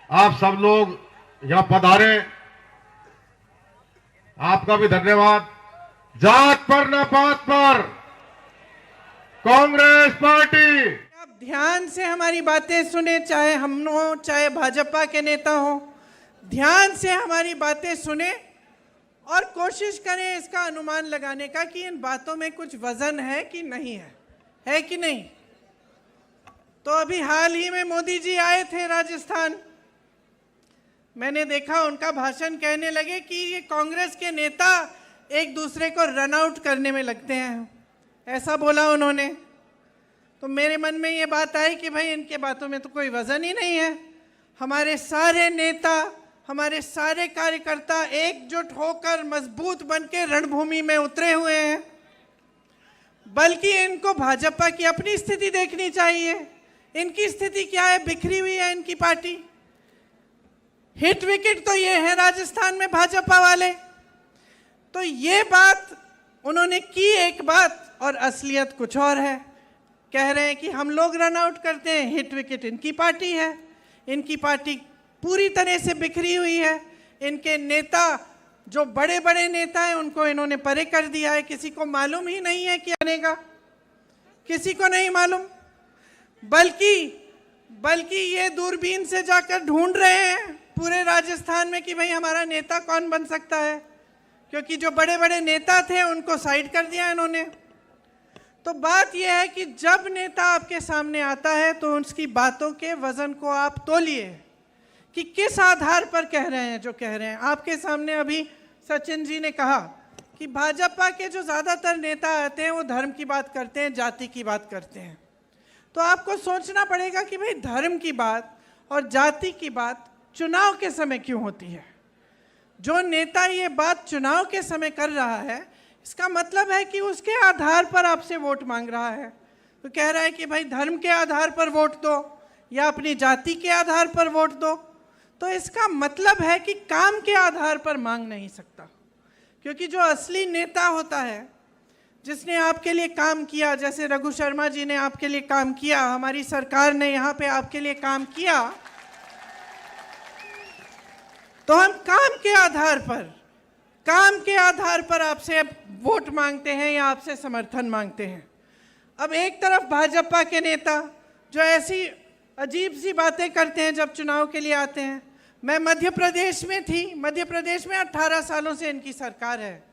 आप सब लोग यहाँ पधारे, आपका भी धन्यवाद। जात पर न पात पर कांग्रेस पार्टी। आप ध्यान से हमारी बातें सुने, चाहे हम हो चाहे भाजपा के नेता हो, ध्यान से हमारी बातें सुने और कोशिश करें इसका अनुमान लगाने का कि इन बातों में कुछ वजन है कि नहीं है कि नहीं। तो अभी हाल ही में मोदी जी आए थे राजस्थान, मैंने देखा उनका भाषण, कहने लगे कि ये कांग्रेस के नेता एक दूसरे को रन आउट करने में लगते हैं, ऐसा बोला उन्होंने। तो मेरे मन में ये बात आई कि भाई इनके बातों में तो कोई वजन ही नहीं है। हमारे सारे नेता, हमारे सारे कार्यकर्ता एकजुट होकर मजबूत बनकर रणभूमि में उतरे हुए हैं। बल्कि इनको भाजपा की अपनी स्थिति देखनी चाहिए। इनकी स्थिति क्या है? बिखरी हुई है इनकी पार्टी। हिट विकेट तो ये है राजस्थान में भाजपा वाले। तो ये बात उन्होंने की एक बात, और असलियत कुछ और है। कह रहे हैं कि हम लोग रन आउट करते हैं, हिट विकेट इनकी पार्टी है। इनकी पार्टी पूरी तरह से बिखरी हुई है। इनके नेता, जो बड़े बड़े नेता हैं, उनको इन्होंने परे कर दिया है। किसी को मालूम ही नहीं है कि बनेगा, किसी को नहीं मालूम। बल्कि ये दूरबीन से जाकर ढूंढ रहे हैं पूरे राजस्थान में कि भाई हमारा नेता कौन बन सकता है, क्योंकि जो बड़े बड़े नेता थे उनको साइड कर दिया इन्होंने। तो बात यह है कि जब नेता आपके सामने आता है तो उसकी बातों के वजन को आप तोलिए कि किस आधार पर कह रहे हैं जो कह रहे हैं। आपके सामने अभी सचिन जी ने कहा कि भाजपा के जो ज़्यादातर नेता आते हैं वो धर्म की बात करते हैं, जाति की बात करते हैं। तो आपको सोचना पड़ेगा कि भाई धर्म की बात और जाति की बात चुनाव के समय क्यों होती है। जो नेता ये बात चुनाव के समय कर रहा है, इसका मतलब है कि उसके आधार पर आपसे वोट मांग रहा है। तो कह रहा है कि भाई धर्म के आधार पर वोट दो या अपनी जाति के आधार पर वोट दो। तो इसका मतलब है कि काम के आधार पर मांग नहीं सकता, क्योंकि जो असली नेता होता है, जिसने आपके लिए काम किया, जैसे रघु शर्मा जी ने आपके लिए काम किया, हमारी सरकार ने यहाँ पे आपके लिए काम किया, तो हम काम के आधार पर आपसे वोट मांगते हैं या आपसे समर्थन मांगते हैं। अब एक तरफ भाजपा के नेता जो ऐसी अजीब सी बातें करते हैं जब चुनाव के लिए आते हैं। मैं मध्य प्रदेश में थी, मध्य प्रदेश में 18 सालों से इनकी सरकार है,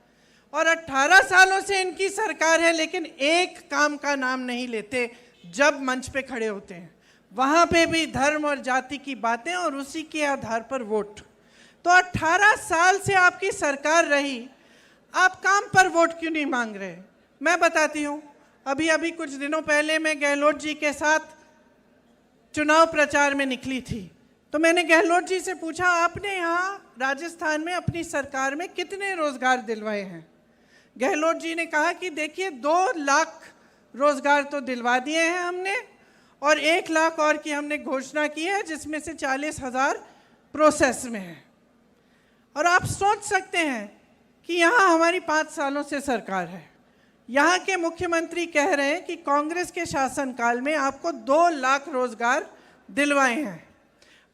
और 18 सालों से इनकी सरकार है, लेकिन एक काम का नाम नहीं लेते जब मंच पे खड़े होते हैं। वहाँ पे भी धर्म और जाति की बातें और उसी के आधार पर वोट। तो 18 साल से आपकी सरकार रही, आप काम पर वोट क्यों नहीं मांग रहे? मैं बताती हूँ। अभी कुछ दिनों पहले मैं गहलोत जी के साथ चुनाव प्रचार में निकली थी, तो मैंने गहलोत जी से पूछा, आपने यहाँ राजस्थान में अपनी सरकार में कितने रोजगार दिलवाए हैं? गहलोत जी ने कहा कि देखिए 2 लाख रोजगार तो दिलवा दिए हैं हमने, और 1 लाख और की हमने घोषणा की है, जिसमें से 40,000 प्रोसेस में है। और आप सोच सकते हैं कि यहाँ हमारी 5 सालों से सरकार है, यहाँ के मुख्यमंत्री कह रहे हैं कि कांग्रेस के शासनकाल में आपको 2 लाख रोजगार दिलवाए हैं।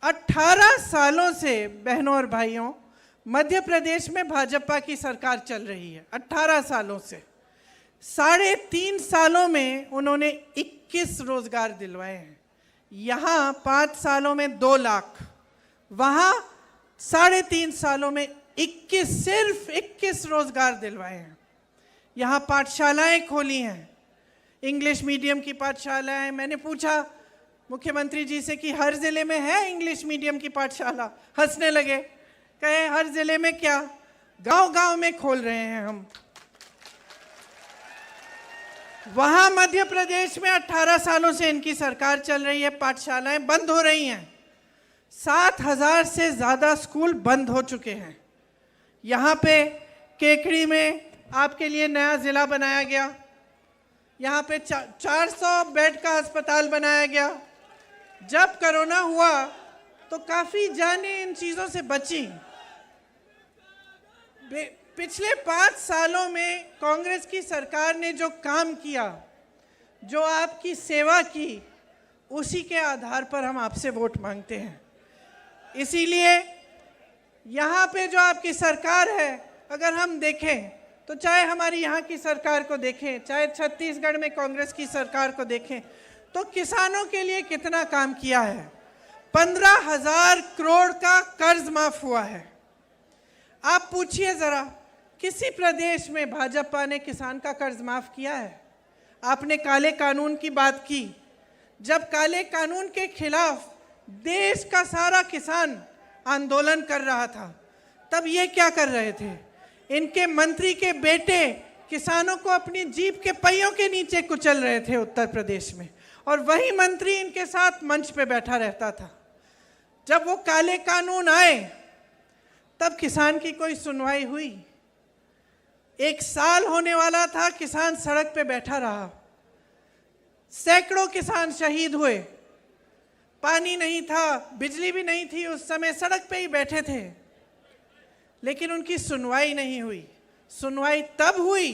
18 सालों से बहनों और भाइयों, मध्य प्रदेश में भाजपा की सरकार चल रही है। 18 सालों से 3.5 सालों में उन्होंने 21 रोजगार दिलवाए हैं। यहाँ 5 सालों में 2 लाख, वहाँ 3.5 सालों में 21, सिर्फ 21 रोजगार दिलवाए हैं। यहाँ पाठशालाएं खोली हैं, इंग्लिश मीडियम की पाठशालाएं। मैंने पूछा मुख्यमंत्री जी से कि हर जिले में है इंग्लिश मीडियम की पाठशाला? हंसने लगे, कहे हर जिले में क्या, गांव-गांव में खोल रहे हैं हम। वहां मध्य प्रदेश में 18 सालों से इनकी सरकार चल रही है, पाठशालाएं बंद हो रही हैं। 7,000 से ज़्यादा स्कूल बंद हो चुके हैं। यहाँ पे केकड़ी में आपके लिए नया ज़िला बनाया गया, यहाँ पे 400 बेड का अस्पताल बनाया गया। जब कोरोना हुआ तो काफ़ी जानें इन चीज़ों से बची। पिछले 5 सालों में कांग्रेस की सरकार ने जो काम किया, जो आपकी सेवा की, उसी के आधार पर हम आपसे वोट मांगते हैं। इसीलिए यहाँ पे जो आपकी सरकार है, अगर हम देखें तो चाहे हमारी यहाँ की सरकार को देखें, चाहे छत्तीसगढ़ में कांग्रेस की सरकार को देखें, तो किसानों के लिए कितना काम किया है। 15,000 करोड़ का कर्ज माफ हुआ है। आप पूछिए जरा, किसी प्रदेश में भाजपा ने किसान का कर्ज माफ किया है? आपने काले कानून की बात की। जब काले कानून के खिलाफ देश का सारा किसान आंदोलन कर रहा था, तब ये क्या कर रहे थे? इनके मंत्री के बेटे किसानों को अपनी जीप के पहियों के नीचे कुचल रहे थे उत्तर प्रदेश में, और वही मंत्री इनके साथ मंच पे बैठा रहता था। जब वो काले कानून आए, तब किसान की कोई सुनवाई हुई? 1 साल होने वाला था, किसान सड़क पे बैठा रहा। सैकड़ों किसान शहीद हुए। पानी नहीं था, बिजली भी नहीं थी, उस समय सड़क पे ही बैठे थे, लेकिन उनकी सुनवाई नहीं हुई। सुनवाई तब हुई,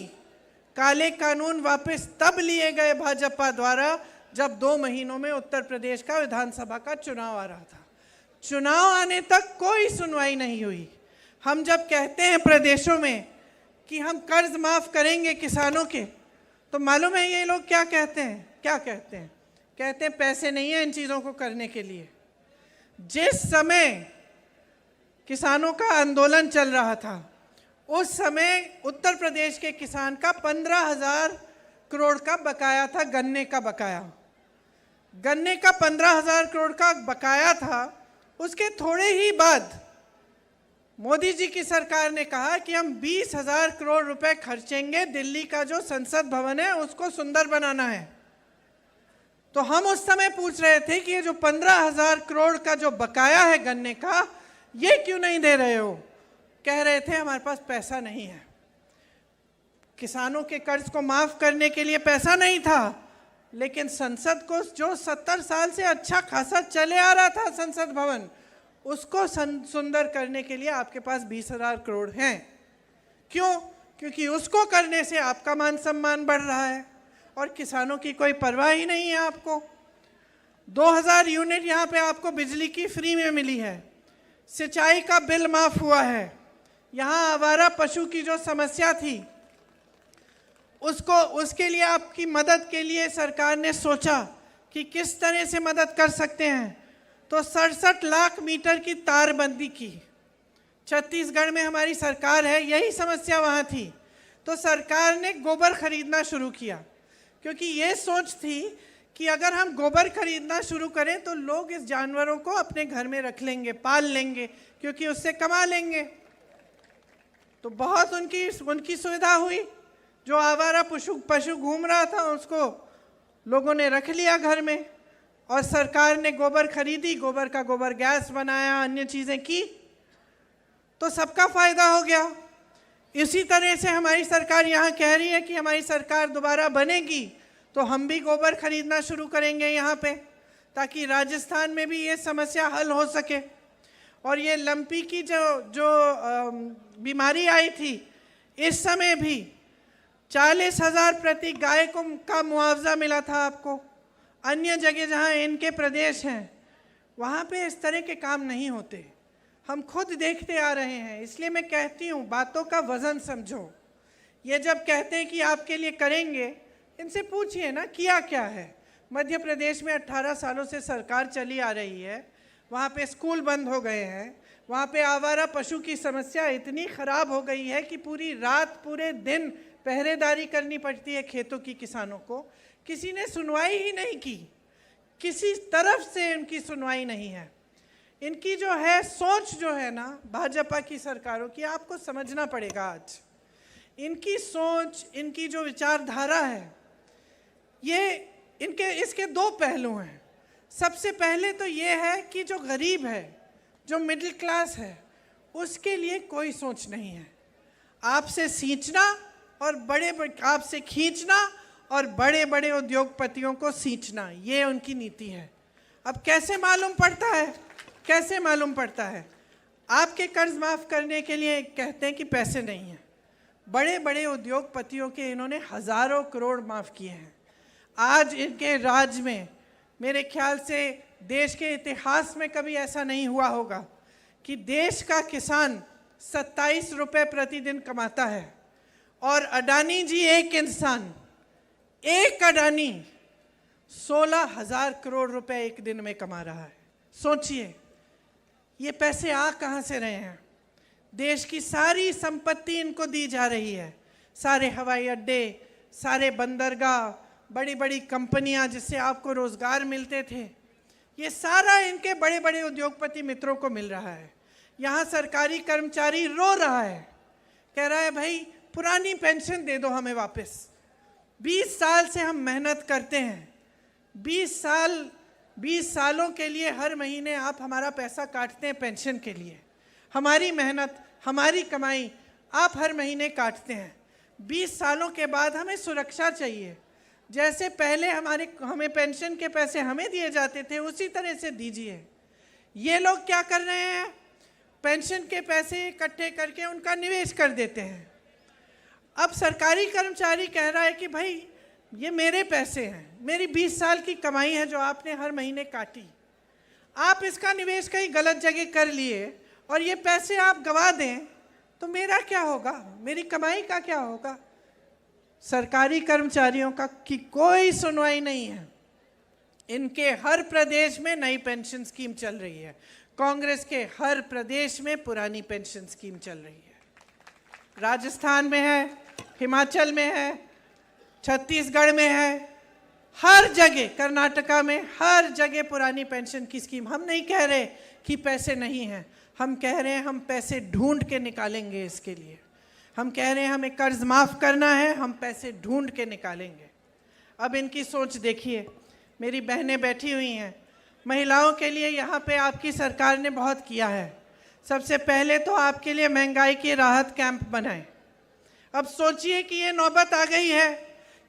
काले कानून वापस तब लिए गए भाजपा द्वारा, जब 2 महीनों में उत्तर प्रदेश का विधानसभा का चुनाव आ रहा था। चुनाव आने तक कोई सुनवाई नहीं हुई। हम जब कहते हैं प्रदेशों में कि हम कर्ज माफ करेंगे किसानों के, तो मालूम है ये लोग क्या कहते हैं? क्या कहते हैं? कहते हैं पैसे नहीं है इन चीज़ों को करने के लिए। जिस समय किसानों का आंदोलन चल रहा था, उस समय उत्तर प्रदेश के किसान का 15,000 करोड़ का बकाया था, गन्ने का बकाया। गन्ने का 15,000 करोड़ का बकाया था। उसके थोड़े ही बाद मोदी जी की सरकार ने कहा कि हम 20,000 करोड़ रुपए खर्चेंगे, दिल्ली का जो संसद भवन है उसको सुंदर बनाना है। तो हम उस समय पूछ रहे थे कि ये जो 15,000 करोड़ का जो बकाया है गन्ने का, ये क्यों नहीं दे रहे हो? कह रहे थे हमारे पास पैसा नहीं है। किसानों के कर्ज को माफ करने के लिए पैसा नहीं था, लेकिन संसद को जो 70 साल से अच्छा खासा चले आ रहा था संसद भवन, उसको सुंदर करने के लिए आपके पास 20,000 करोड़ हैं। क्यों? क्योंकि उसको करने से आपका मान सम्मान बढ़ रहा है और किसानों की कोई परवाह ही नहीं है आपको। 2000 यूनिट यहाँ पे आपको बिजली की फ्री में मिली है। सिंचाई का बिल माफ हुआ है। यहाँ आवारा पशु की जो समस्या थी, उसके लिए आपकी मदद के लिए सरकार ने सोचा कि किस तरह से मदद कर सकते हैं, तो 67 लाख मीटर की तारबंदी की। छत्तीसगढ़ में हमारी सरकार है, यही समस्या वहाँ थी, तो सरकार ने गोबर खरीदना शुरू किया, क्योंकि ये सोच थी कि अगर हम गोबर खरीदना शुरू करें तो लोग इस जानवरों को अपने घर में रख लेंगे, पाल लेंगे, क्योंकि उससे कमा लेंगे। तो बहुत उनकी सुविधा हुई। जो आवारा पशु घूम रहा था उसको लोगों ने रख लिया घर में, और सरकार ने गोबर खरीदी, गोबर का गोबर गैस बनाया, अन्य चीज़ें की, तो सबका फायदा हो गया। इसी तरह से हमारी सरकार यहाँ कह रही है कि हमारी सरकार दोबारा बनेगी तो हम भी गोबर खरीदना शुरू करेंगे यहाँ पे, ताकि राजस्थान में भी ये समस्या हल हो सके। और ये लंपी की जो बीमारी आई थी, इस समय भी 40,000 प्रति गाय का मुआवजा मिला था आपको। अन्य जगह जहाँ इनके प्रदेश हैं, वहाँ पे इस तरह के काम नहीं होते। हम खुद देखते आ रहे हैं, इसलिए मैं कहती हूँ बातों का वजन समझो। ये जब कहते हैं कि आपके लिए करेंगे, इनसे पूछिए ना किया क्या है। मध्य प्रदेश में 18 सालों से सरकार चली आ रही है, वहाँ पे स्कूल बंद हो गए हैं, वहाँ पे आवारा पशु की समस्या इतनी ख़राब हो गई है कि पूरी रात पूरे दिन पहरेदारी करनी पड़ती है खेतों की किसानों को। किसी ने सुनवाई ही नहीं की, किसी तरफ से इनकी सुनवाई नहीं है। इनकी जो है सोच जो है ना भाजपा की सरकारों की, आपको समझना पड़ेगा आज। इनकी सोच, इनकी जो विचारधारा है, ये इसके 2 पहलू हैं। सबसे पहले तो ये है कि जो गरीब है, जो मिडिल क्लास है, उसके लिए कोई सोच नहीं है। आपसे सींचना और आपसे खींचना और बड़े बड़े उद्योगपतियों को सींचना, ये उनकी नीति है। अब कैसे मालूम पड़ता है? कैसे मालूम पड़ता है? आपके कर्ज माफ़ करने के लिए कहते हैं कि पैसे नहीं हैं। बड़े बड़े उद्योगपतियों के इन्होंने हज़ारों करोड़ माफ़ किए हैं। आज इनके राज में मेरे ख्याल से देश के इतिहास में कभी ऐसा नहीं हुआ होगा कि देश का किसान 27 रुपए प्रतिदिन कमाता है और अडानी जी एक इंसान, एक अडानी 16,000 करोड़ रुपए एक दिन में कमा रहा है। सोचिए ये पैसे आ कहाँ से रहे हैं? देश की सारी संपत्ति इनको दी जा रही है, सारे हवाई अड्डे, सारे बंदरगाह, बड़ी बड़ी कंपनियां जिससे आपको रोजगार मिलते थे, ये सारा इनके बड़े बड़े उद्योगपति मित्रों को मिल रहा है। यहाँ सरकारी कर्मचारी रो रहा है, कह रहा है भाई पुरानी पेंशन दे दो हमें वापस। 20 साल से हम मेहनत करते हैं, 20 सालों के लिए हर महीने आप हमारा पैसा काटते हैं पेंशन के लिए। हमारी मेहनत, हमारी कमाई आप हर महीने काटते हैं। 20 सालों के बाद हमें सुरक्षा चाहिए। जैसे पहले हमें पेंशन के पैसे हमें दिए जाते थे उसी तरह से दीजिए। ये लोग क्या कर रहे हैं? पेंशन के पैसे इकट्ठे करके उनका निवेश कर देते हैं। अब सरकारी कर्मचारी कह रहा है कि भाई ये मेरे पैसे हैं, मेरी 20 साल की कमाई है जो आपने हर महीने काटी, आप इसका निवेश कहीं गलत जगह कर लिए और ये पैसे आप गवा दें तो मेरा क्या होगा, मेरी कमाई का क्या होगा? सरकारी कर्मचारियों की कोई सुनवाई नहीं है। इनके हर प्रदेश में नई पेंशन स्कीम चल रही है, कांग्रेस के हर प्रदेश में पुरानी पेंशन स्कीम चल रही है। राजस्थान में है, हिमाचल में है, छत्तीसगढ़ में है, हर जगह, कर्नाटका में हर जगह पुरानी पेंशन की स्कीम। हम नहीं कह रहे कि पैसे नहीं हैं, हम कह रहे हैं हम पैसे ढूंढ के निकालेंगे इसके लिए। हम कह रहे हैं हमें कर्ज माफ़ करना है, हम पैसे ढूंढ के निकालेंगे। अब इनकी सोच देखिए। मेरी बहनें बैठी हुई हैं, महिलाओं के लिए यहाँ पे आपकी सरकार ने बहुत किया है। सबसे पहले तो आपके लिए महंगाई की राहत कैंप बनाए। अब सोचिए कि ये नौबत आ गई है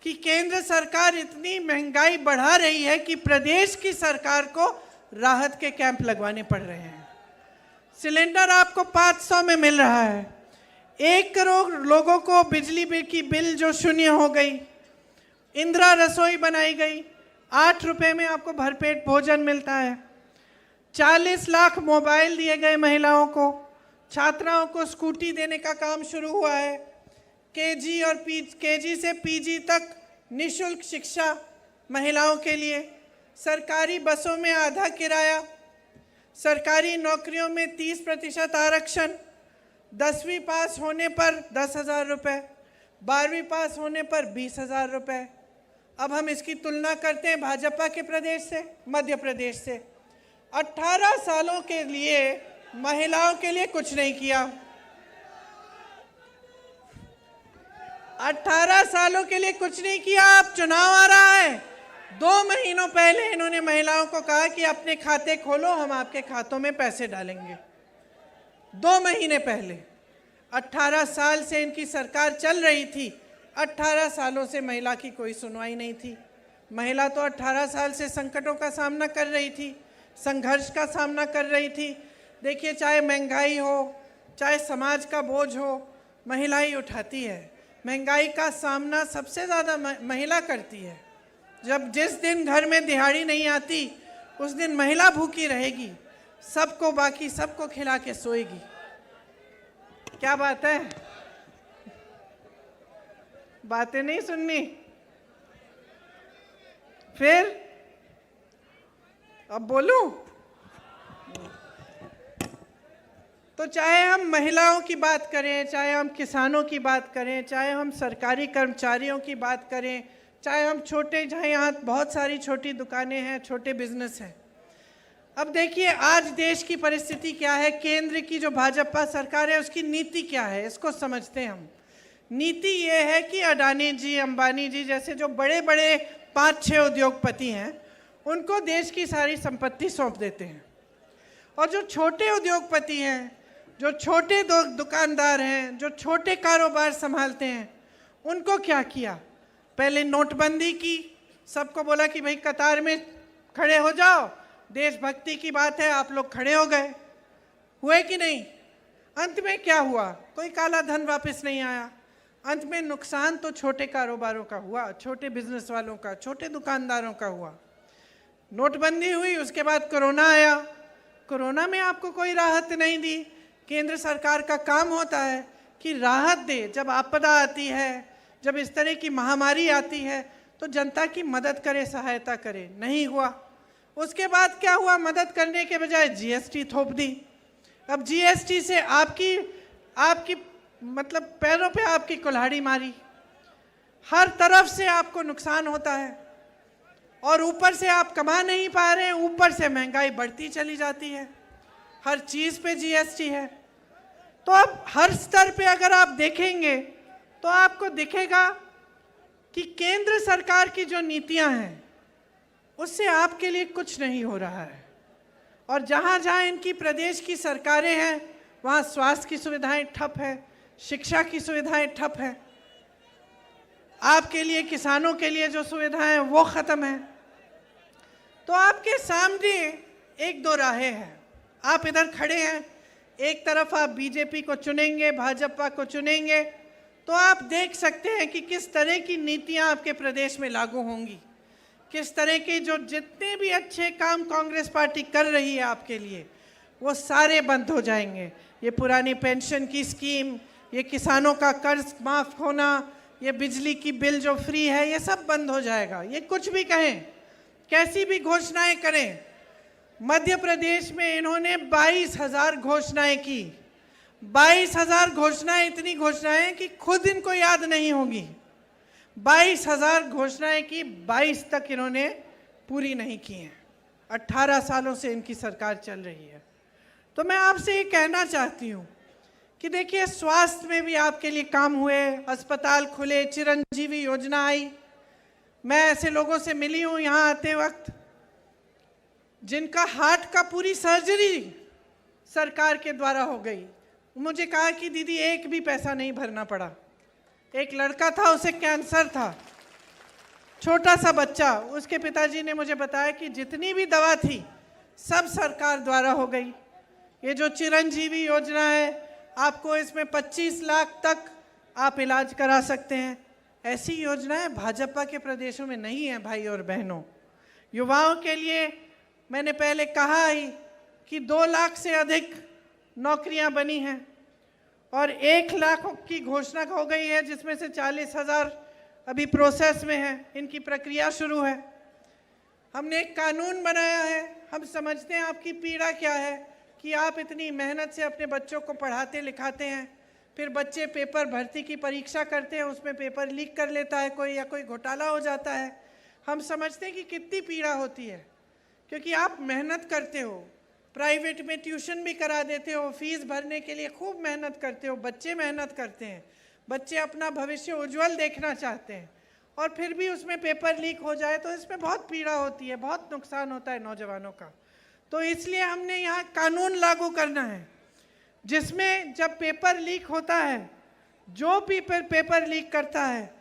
कि केंद्र सरकार इतनी महंगाई बढ़ा रही है कि प्रदेश की सरकार को राहत के कैंप लगवाने पड़ रहे हैं। सिलेंडर आपको 500 में मिल रहा है। 1 करोड़ लोगों को बिजली बिल की बिल जो शून्य हो गई, इंदिरा रसोई बनाई गई, 8 रुपए में आपको भरपेट भोजन मिलता है। 40 लाख मोबाइल दिए गए महिलाओं को, छात्राओं को स्कूटी देने का काम शुरू हुआ है। केजी से पीजी तक निःशुल्क शिक्षा महिलाओं के लिए, सरकारी बसों में आधा किराया, सरकारी नौकरियों में 30% आरक्षण, 10वीं पास होने पर 10,000 रुपये, 12वीं पास होने पर 20,000 रुपये। अब हम इसकी तुलना करते हैं भाजपा के प्रदेश से, मध्य प्रदेश से। 18 सालों के लिए महिलाओं के लिए कुछ नहीं किया। 18 सालों के लिए कुछ नहीं किया। अब चुनाव आ रहा है, 2 महीनों पहले इन्होंने महिलाओं को कहा कि अपने खाते खोलो, हम आपके खातों में पैसे डालेंगे। 2 महीने पहले। 18 साल से इनकी सरकार चल रही थी, 18 सालों से महिला की कोई सुनवाई नहीं थी। महिला तो 18 साल से संकटों का सामना कर रही थी, संघर्ष का सामना कर रही थी। देखिए, चाहे महंगाई हो, चाहे समाज का बोझ हो, महिला ही उठाती है। महंगाई का सामना सबसे ज़्यादा महिला करती है। जिस दिन घर में दिहाड़ी नहीं आती उस दिन महिला भूखी रहेगी, सबको बाकी सबको खिला के सोएगी। क्या बात है? बातें नहीं सुननी? फिर अब बोलूं? तो चाहे हम महिलाओं की बात करें, चाहे हम किसानों की बात करें, चाहे हम सरकारी कर्मचारियों की बात करें, चाहे हम जहाँ यहाँ बहुत सारी छोटी दुकानें हैं, छोटे बिजनेस हैं। अब देखिए आज देश की परिस्थिति क्या है, केंद्र की जो भाजपा सरकार है उसकी नीति क्या है, इसको समझते हैं हम। नीति ये है कि अडानी जी, अंबानी जी जैसे जो बड़े बड़े 5-6 उद्योगपति हैं उनको देश की सारी संपत्ति सौंप देते हैं, और जो छोटे उद्योगपति हैं, जो छोटे दुकानदार हैं, जो छोटे कारोबार संभालते हैं, उनको क्या किया? पहले नोटबंदी की, सबको बोला कि भाई कतार में खड़े हो जाओ, देशभक्ति की बात है, आप लोग खड़े हो गए। हुए कि नहीं? अंत में क्या हुआ? कोई काला धन वापस नहीं आया। अंत में नुकसान तो छोटे कारोबारों का हुआ, छोटे बिजनेस वालों का, छोटे दुकानदारों का हुआ। नोटबंदी हुई, उसके बाद कोरोना आया। कोरोना में आपको कोई राहत नहीं दी। केंद्र सरकार का काम होता है कि राहत दे। जब आपदा आती है, जब इस तरह की महामारी आती है, तो जनता की मदद करे, सहायता करे। नहीं हुआ। उसके बाद क्या हुआ? मदद करने के बजाय जीएसटी थोप दी। अब जीएसटी से आपकी मतलब पैरों पे आपकी कुल्हाड़ी मारी। हर तरफ से आपको नुकसान होता है और ऊपर से आप कमा नहीं पा रहे हैं, ऊपर से महंगाई बढ़ती चली जाती है। हर चीज़ पे जीएसटी है। तो अब हर स्तर पे अगर आप देखेंगे तो आपको दिखेगा कि केंद्र सरकार की जो नीतियां हैं उससे आपके लिए कुछ नहीं हो रहा है। और जहाँ जहाँ इनकी प्रदेश की सरकारें हैं वहाँ स्वास्थ्य की सुविधाएं ठप है, शिक्षा की सुविधाएं ठप है, आपके लिए किसानों के लिए जो सुविधाएं हैं वो ख़त्म है। तो आपके सामने एक दो राहें हैं। आप इधर खड़े हैं, एक तरफ आप बीजेपी को चुनेंगे, भाजपा को चुनेंगे, तो आप देख सकते हैं कि किस तरह की नीतियां आपके प्रदेश में लागू होंगी, किस तरह के जो जितने भी अच्छे काम कांग्रेस पार्टी कर रही है आपके लिए वो सारे बंद हो जाएंगे। ये पुरानी पेंशन की स्कीम, ये किसानों का कर्ज माफ़ होना, ये बिजली की बिल जो फ्री है, ये सब बंद हो जाएगा। ये कुछ भी कहें, कैसी भी घोषणाएं करें, मध्य प्रदेश में इन्होंने 22,000 घोषणाएं की। 22,000 घोषणाएं, इतनी घोषणाएं कि खुद इनको याद नहीं होगी। 22,000 घोषणाएं की, 22 तक इन्होंने पूरी नहीं की हैं। 18 सालों से इनकी सरकार चल रही है। तो मैं आपसे ये कहना चाहती हूँ कि देखिए, स्वास्थ्य में भी आपके लिए काम हुए, अस्पताल खुले, चिरंजीवी योजना आई। मैं ऐसे लोगों से मिली हूँ यहाँ आते वक्त जिनका हार्ट का पूरी सर्जरी सरकार के द्वारा हो गई। मुझे कहा कि दीदी एक भी पैसा नहीं भरना पड़ा। एक लड़का था, उसे कैंसर था, छोटा सा बच्चा, उसके पिताजी ने मुझे बताया कि जितनी भी दवा थी सब सरकार द्वारा हो गई। ये जो चिरंजीवी योजना है, आपको इसमें 25 लाख तक आप इलाज करा सकते हैं। ऐसी योजनाएं भाजपा के प्रदेशों में नहीं है भाई और बहनों। युवाओं के लिए मैंने पहले कहा ही कि 2 लाख से अधिक नौकरियां बनी हैं और 1 लाख की घोषणा हो गई है, जिसमें से 40,000 अभी प्रोसेस में है, इनकी प्रक्रिया शुरू है। हमने एक कानून बनाया है। हम समझते हैं आपकी पीड़ा क्या है कि आप इतनी मेहनत से अपने बच्चों को पढ़ाते लिखाते हैं, फिर बच्चे पेपर भर्ती की परीक्षा करते हैं, उसमें पेपर लीक कर लेता है कोई, या कोई घोटाला हो जाता है। हम समझते हैं कि कितनी पीड़ा होती है, क्योंकि आप मेहनत करते हो, प्राइवेट में ट्यूशन भी करा देते हो, फीस भरने के लिए खूब मेहनत करते हो, बच्चे मेहनत करते हैं, बच्चे अपना भविष्य उज्जवल देखना चाहते हैं, और फिर भी उसमें पेपर लीक हो जाए तो इसमें बहुत पीड़ा होती है, बहुत नुकसान होता है नौजवानों का। तो इसलिए हमने यहाँ कानून लागू करना है जिसमें जब पेपर लीक होता है, जो भी पेपर लीक करता है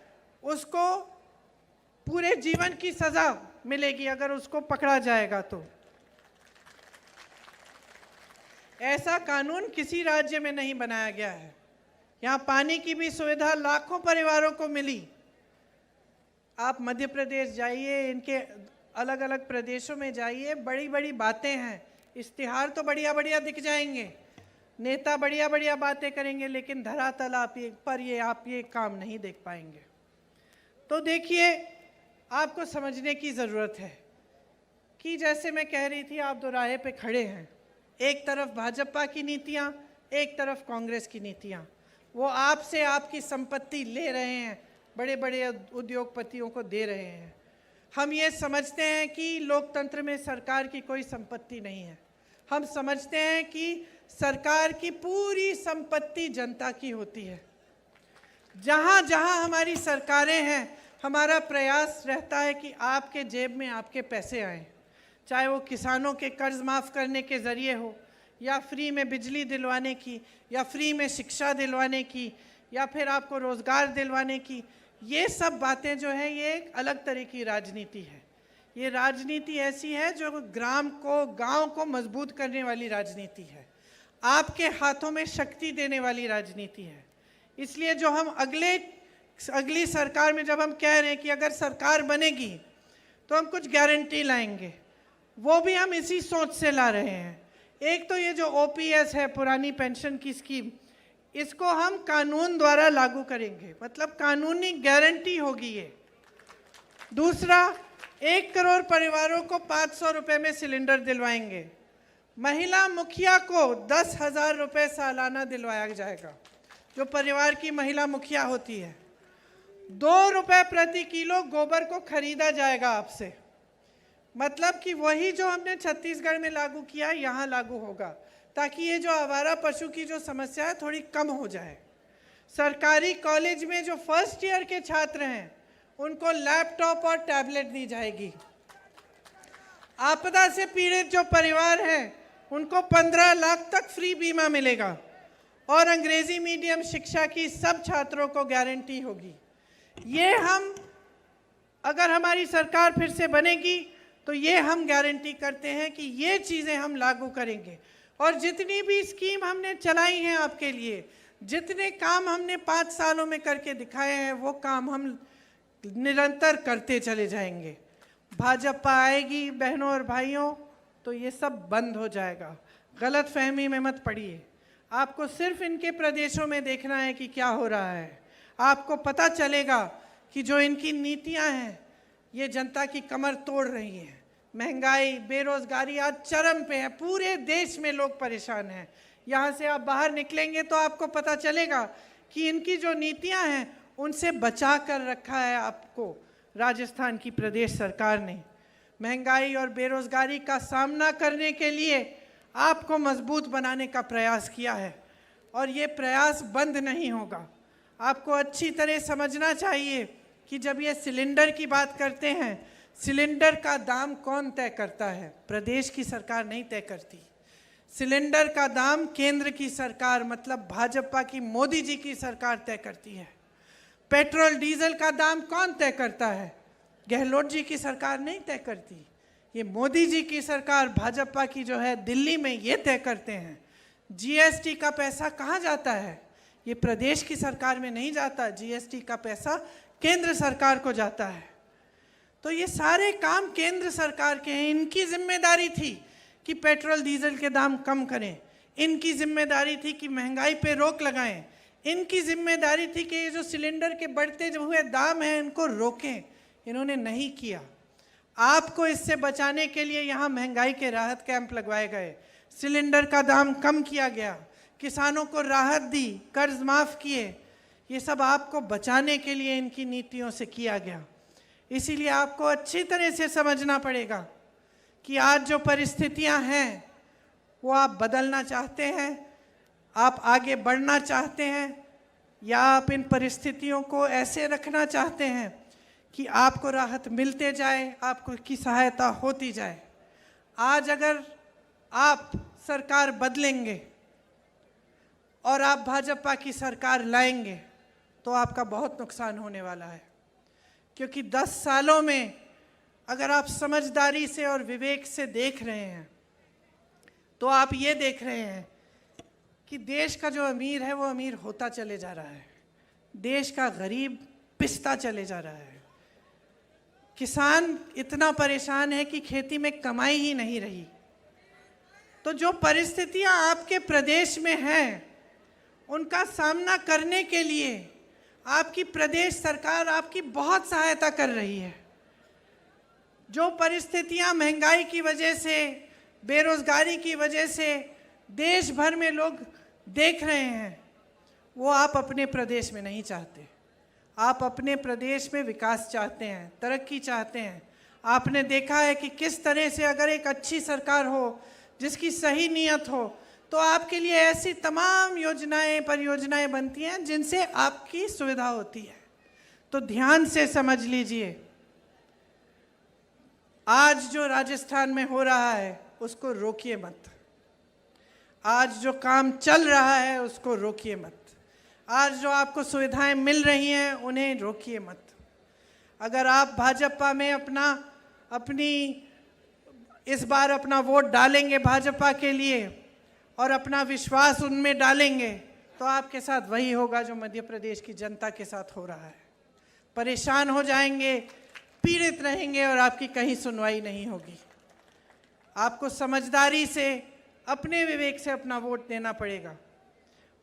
उसको पूरे जीवन की सज़ा मिलेगी अगर उसको पकड़ा जाएगा तो। ऐसा कानून किसी राज्य में नहीं बनाया गया है। यहाँ पानी की भी सुविधा लाखों परिवारों को मिली। आप मध्य प्रदेश जाइए, इनके अलग अलग प्रदेशों में जाइए, बड़ी बड़ी बातें हैं, इश्तिहार तो बढ़िया बढ़िया दिख जाएंगे, नेता बढ़िया बढ़िया बातें करेंगे, लेकिन धरातल आप ये काम नहीं देख पाएंगे। तो देखिए, आपको समझने की ज़रूरत है कि जैसे मैं कह रही थी, आप दोराहे पे खड़े हैं। एक तरफ भाजपा की नीतियाँ, एक तरफ कांग्रेस की नीतियाँ। वो आपसे आपकी संपत्ति ले रहे हैं, बड़े बड़े उद्योगपतियों को दे रहे हैं। हम ये समझते हैं कि लोकतंत्र में सरकार की कोई संपत्ति नहीं है। हम समझते हैं कि सरकार की पूरी संपत्ति जनता की होती है। जहाँ जहाँ हमारी सरकारें हैं, हमारा प्रयास रहता है कि आपके जेब में आपके पैसे आएँ, चाहे वो किसानों के कर्ज माफ़ करने के ज़रिए हो, या फ्री में बिजली दिलवाने की, या फ्री में शिक्षा दिलवाने की, या फिर आपको रोज़गार दिलवाने की। ये सब बातें जो हैं, ये एक अलग तरह की राजनीति है। ये राजनीति ऐसी है जो ग्राम को, गांव को मजबूत करने वाली राजनीति है, आपके हाथों में शक्ति देने वाली राजनीति है। इसलिए जो हम अगली सरकार में जब हम कह रहे हैं कि अगर सरकार बनेगी तो हम कुछ गारंटी लाएंगे, वो भी हम इसी सोच से ला रहे हैं। एक तो ये जो ओपीएस है, पुरानी पेंशन की स्कीम, इसको हम कानून द्वारा लागू करेंगे, मतलब कानूनी गारंटी होगी ये। दूसरा, 1 करोड़ परिवारों को 500 रुपये में सिलेंडर दिलवाएंगे। महिला मुखिया को 10,000 रुपये सालाना दिलवाया जाएगा, जो परिवार की महिला मुखिया होती है। 2 रुपये प्रति किलो गोबर को खरीदा जाएगा आपसे, मतलब कि वही जो हमने छत्तीसगढ़ में लागू किया यहाँ लागू होगा, ताकि ये जो आवारा पशु की जो समस्या है थोड़ी कम हो जाए। सरकारी कॉलेज में जो फर्स्ट ईयर के छात्र हैं उनको लैपटॉप और टैबलेट दी जाएगी। आपदा से पीड़ित जो परिवार हैं उनको 15 लाख तक फ्री बीमा मिलेगा और अंग्रेजी मीडियम शिक्षा की सब छात्रों को गारंटी होगी। ये हम, अगर हमारी सरकार फिर से बनेगी तो ये हम गारंटी करते हैं कि ये चीज़ें हम लागू करेंगे। और जितनी भी स्कीम हमने चलाई हैं आपके लिए, जितने काम हमने 5 सालों में करके दिखाए हैं, वो काम हम निरंतर करते चले जाएंगे। भाजपा आएगी बहनों और भाइयों तो ये सब बंद हो जाएगा। गलत फहमी में मत पड़िए। आपको सिर्फ इनके प्रदेशों में देखना है कि क्या हो रहा है। आपको पता चलेगा कि जो इनकी नीतियां हैं ये जनता की कमर तोड़ रही हैं। महंगाई, बेरोजगारी आज चरम पे है, पूरे देश में लोग परेशान हैं। यहाँ से आप बाहर निकलेंगे तो आपको पता चलेगा कि इनकी जो नीतियां हैं उनसे बचा कर रखा है आपको राजस्थान की प्रदेश सरकार ने। महंगाई और बेरोजगारी का सामना करने के लिए आपको मजबूत बनाने का प्रयास किया है और ये प्रयास बंद नहीं होगा। आपको अच्छी तरह समझना चाहिए कि जब ये सिलेंडर की बात करते हैं, सिलेंडर का दाम कौन तय करता है? प्रदेश की सरकार नहीं तय करती। सिलेंडर का दाम केंद्र की सरकार, मतलब भाजपा की मोदी जी की सरकार तय करती है। पेट्रोल डीजल का दाम कौन तय करता है? गहलोत जी की सरकार नहीं तय करती, ये मोदी जी की सरकार भाजपा की जो है दिल्ली में ये तय करते हैं। जीएसटी का पैसा कहाँ जाता है? ये प्रदेश की सरकार में नहीं जाता, जीएसटी का पैसा केंद्र सरकार को जाता है। तो ये सारे काम केंद्र सरकार के हैं। इनकी जिम्मेदारी थी कि पेट्रोल डीजल के दाम कम करें, इनकी जिम्मेदारी थी कि महंगाई पे रोक लगाएं, इनकी जिम्मेदारी थी कि ये जो सिलेंडर के बढ़ते जो हुए दाम हैं इनको रोकें। इन्होंने नहीं किया। आपको इससे बचाने के लिए यहाँ महंगाई के राहत कैंप लगवाए गए, सिलेंडर का दाम कम किया गया, किसानों को राहत दी, कर्ज माफ़ किए। ये सब आपको बचाने के लिए इनकी नीतियों से किया गया। इसीलिए आपको अच्छी तरह से समझना पड़ेगा कि आज जो परिस्थितियां हैं वो आप बदलना चाहते हैं, आप आगे बढ़ना चाहते हैं, या आप इन परिस्थितियों को ऐसे रखना चाहते हैं कि आपको राहत मिलते जाए, आपको की सहायता होती जाए। आज अगर आप सरकार बदलेंगे और आप भाजपा की सरकार लाएंगे तो आपका बहुत नुकसान होने वाला है, क्योंकि 10 सालों में अगर आप समझदारी से और विवेक से देख रहे हैं तो आप ये देख रहे हैं कि देश का जो अमीर है वो अमीर होता चले जा रहा है, देश का गरीब पिसता चले जा रहा है। किसान इतना परेशान है कि खेती में कमाई ही नहीं रही। तो जो परिस्थितियां आपके प्रदेश में हैं उनका सामना करने के लिए आपकी प्रदेश सरकार आपकी बहुत सहायता कर रही है। जो परिस्थितियां महंगाई की वजह से, बेरोजगारी की वजह से देश भर में लोग देख रहे हैं वो आप अपने प्रदेश में नहीं चाहते। आप अपने प्रदेश में विकास चाहते हैं, तरक्की चाहते हैं। आपने देखा है कि किस तरह से अगर एक अच्छी सरकार हो जिसकी सही नीयत हो तो आपके लिए ऐसी तमाम योजनाएं, परियोजनाएं बनती हैं जिनसे आपकी सुविधा होती है। तो ध्यान से समझ लीजिए, आज जो राजस्थान में हो रहा है उसको रोकिए मत। आज जो काम चल रहा है उसको रोकिए मत। आज जो आपको सुविधाएं मिल रही हैं उन्हें रोकिए मत। अगर आप भाजपा में इस बार अपना वोट डालेंगे भाजपा के लिए और अपना विश्वास उनमें डालेंगे तो आपके साथ वही होगा जो मध्य प्रदेश की जनता के साथ हो रहा है। परेशान हो जाएंगे, पीड़ित रहेंगे और आपकी कहीं सुनवाई नहीं होगी। आपको समझदारी से, अपने विवेक से अपना वोट देना पड़ेगा।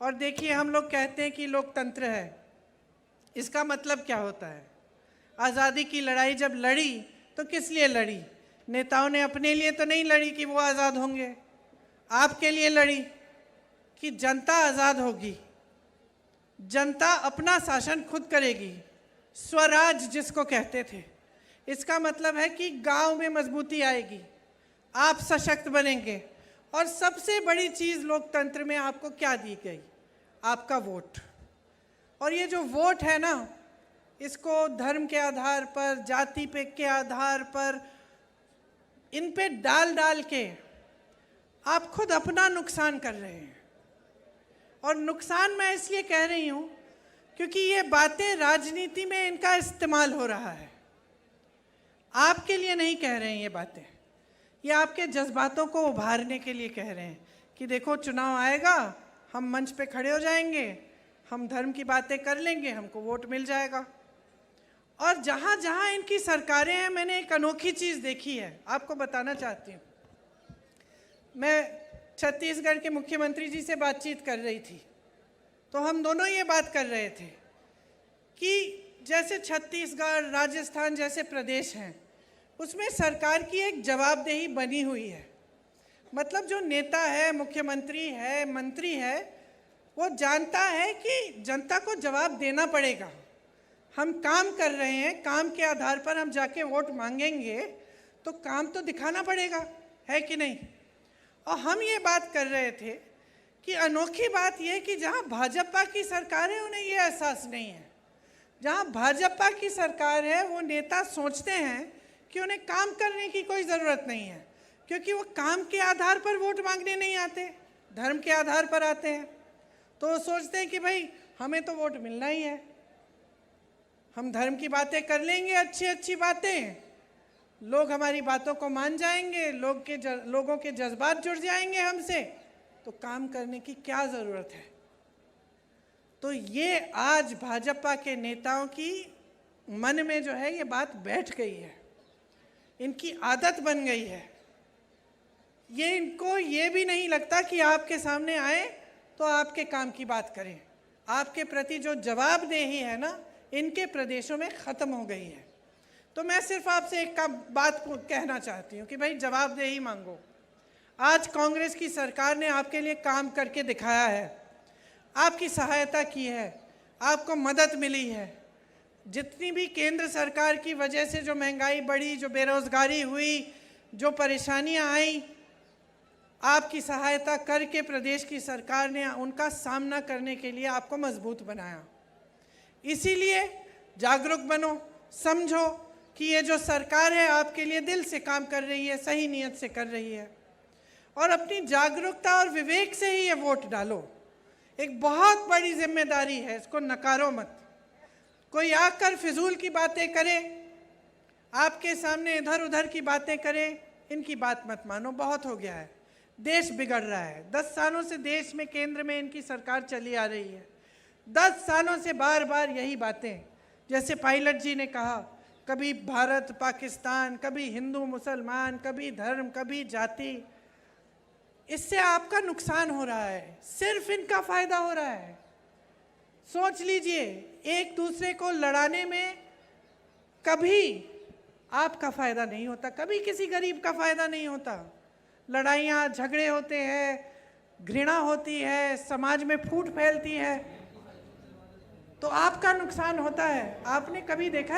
और देखिए, हम लोग कहते हैं कि लोकतंत्र है, इसका मतलब क्या होता है? आज़ादी की लड़ाई जब लड़ी तो किस लिए लड़ी? नेताओं ने अपने लिए तो नहीं लड़ी कि वो आज़ाद होंगे, आपके लिए लड़ी कि जनता आज़ाद होगी, जनता अपना शासन खुद करेगी, स्वराज जिसको कहते थे। इसका मतलब है कि गांव में मजबूती आएगी, आप सशक्त बनेंगे। और सबसे बड़ी चीज़ लोकतंत्र में आपको क्या दी गई? आपका वोट। और ये जो वोट है ना, इसको धर्म के आधार पर, जाति पे के आधार पर, इन पे डाल डाल के आप खुद अपना नुकसान कर रहे हैं। और नुकसान मैं इसलिए कह रही हूँ क्योंकि ये बातें राजनीति में इनका इस्तेमाल हो रहा है। आपके लिए नहीं कह रहे हैं ये बातें, ये आपके जज्बातों को उभारने के लिए कह रहे हैं कि देखो चुनाव आएगा, हम मंच पे खड़े हो जाएंगे, हम धर्म की बातें कर लेंगे, हमको वोट मिल जाएगा। और जहाँ जहाँ इनकी सरकारें हैं, मैंने एक अनोखी चीज़ देखी है, आपको बताना चाहती हूँ। मैं छत्तीसगढ़ के मुख्यमंत्री जी से बातचीत कर रही थी, तो हम दोनों ये बात कर रहे थे कि जैसे छत्तीसगढ़, राजस्थान जैसे प्रदेश हैं, उसमें सरकार की एक जवाबदेही बनी हुई है। मतलब जो नेता है, मुख्यमंत्री है, मंत्री है, वो जानता है कि जनता को जवाब देना पड़ेगा। हम काम कर रहे हैं, काम के आधार पर हम जाके वोट मांगेंगे तो काम तो दिखाना पड़ेगा, है कि नहीं? और हम ये बात कर रहे थे कि अनोखी बात यह कि जहाँ भाजपा की सरकार है उन्हें ये एहसास नहीं है। जहाँ भाजपा की सरकार है वो नेता सोचते हैं कि उन्हें काम करने की कोई ज़रूरत नहीं है, क्योंकि वो काम के आधार पर वोट मांगने नहीं आते, धर्म के आधार पर आते हैं। तो वो सोचते हैं कि भाई हमें तो वोट मिलना ही है, हम धर्म की बातें कर लेंगे, अच्छी अच्छी बातें, लोग हमारी बातों को मान जाएंगे, लोगों के जज्बात जुड़ जाएंगे हमसे, तो काम करने की क्या ज़रूरत है? तो ये आज भाजपा के नेताओं की मन में जो है ये बात बैठ गई है, इनकी आदत बन गई है। ये इनको ये भी नहीं लगता कि आपके सामने आए तो आपके काम की बात करें। आपके प्रति जो जवाबदेही है ना, इनके प्रदेशों में ख़त्म हो गई है। तो मैं सिर्फ आपसे एक बात कहना चाहती हूँ कि भाई जवाबदेही मांगो। आज कांग्रेस की सरकार ने आपके लिए काम करके दिखाया है, आपकी सहायता की है, आपको मदद मिली है। जितनी भी केंद्र सरकार की वजह से जो महंगाई बढ़ी, जो बेरोजगारी हुई, जो परेशानियां आई, आपकी सहायता करके प्रदेश की सरकार ने उनका सामना करने के लिए आपको मजबूत बनाया। इसीलिए जागरूक बनो, समझो कि ये जो सरकार है आपके लिए दिल से काम कर रही है, सही नीयत से कर रही है, और अपनी जागरूकता और विवेक से ही ये वोट डालो। एक बहुत बड़ी जिम्मेदारी है, इसको नकारो मत। कोई आकर फिजूल की बातें करे, आपके सामने इधर उधर की बातें करे, इनकी बात मत मानो, बहुत हो गया है। देश बिगड़ रहा है। 10 सालों से देश में, केंद्र में इनकी सरकार चली आ रही है। 10 सालों से बार बार यही बातें, जैसे पायलट जी ने कहा, कभी भारत पाकिस्तान, कभी हिंदू मुसलमान, कभी धर्म, कभी जाति। इससे आपका नुकसान हो रहा है, सिर्फ इनका फायदा हो रहा है। सोच लीजिए, एक दूसरे को लड़ाने में कभी आपका फायदा नहीं होता, कभी किसी गरीब का फायदा नहीं होता। लड़ाइयाँ, झगड़े होते हैं, घृणा होती है, समाज में फूट फैलती है, तो आपका नुकसान होता है। आपने कभी देखा है